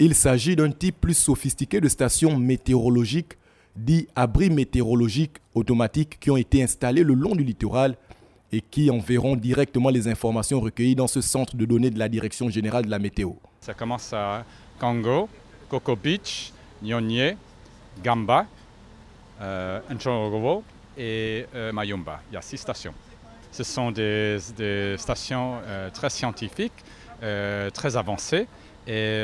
Il s'agit d'un type plus sophistiqué de stations météorologiques, dit abris météorologiques automatiques, qui ont été installés le long du littoral et qui enverront directement les informations recueillies dans ce centre de données de la Direction générale de la météo. Ça commence à Kango, Coco Beach, Nyonye, Gamba, Nchorovo et Mayumba. Il y a 6 stations. Ce sont des stations très scientifiques, très avancées et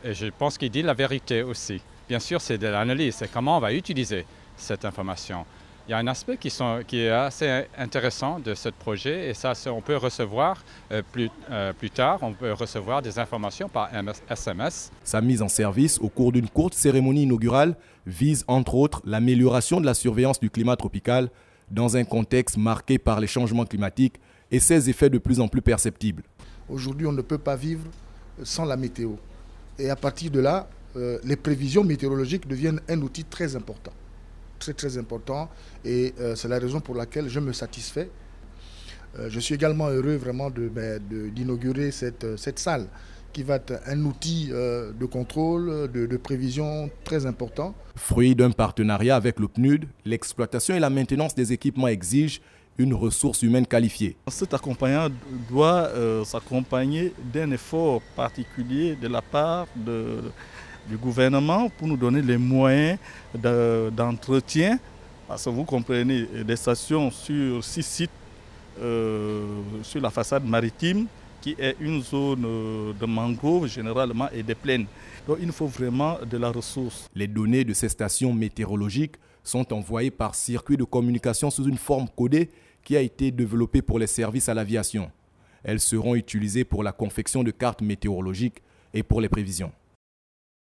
je pense qu'il dit la vérité aussi. Bien sûr, c'est de l'analyse, c'est comment on va utiliser cette information. Il y a un aspect qui est assez intéressant de ce projet et ça, on peut recevoir plus tard, on peut recevoir des informations par SMS. Sa mise en service au cours d'une courte cérémonie inaugurale vise entre autres l'amélioration de la surveillance du climat tropical dans un contexte marqué par les changements climatiques et ses effets de plus en plus perceptibles. Aujourd'hui, on ne peut pas vivre sans la météo. Et à partir de là, les prévisions météorologiques deviennent un outil très important. Très important et c'est la raison pour laquelle je me satisfais. Je suis également heureux vraiment d'inaugurer cette salle qui va être un outil de contrôle, de prévision très important. Fruit d'un partenariat avec le PNUD, l'exploitation et la maintenance des équipements exigent une ressource humaine qualifiée. Cet accompagnant doit s'accompagner d'un effort particulier de la part du gouvernement pour nous donner les moyens d'entretien. Parce que vous comprenez, des stations sur 6 sites sur la façade maritime qui est une zone de mangrove généralement et de plaines. Donc il faut vraiment de la ressource. Les données de ces stations météorologiques sont envoyées par circuit de communication sous une forme codée qui a été développée pour les services à l'aviation. Elles seront utilisées pour la confection de cartes météorologiques et pour les prévisions.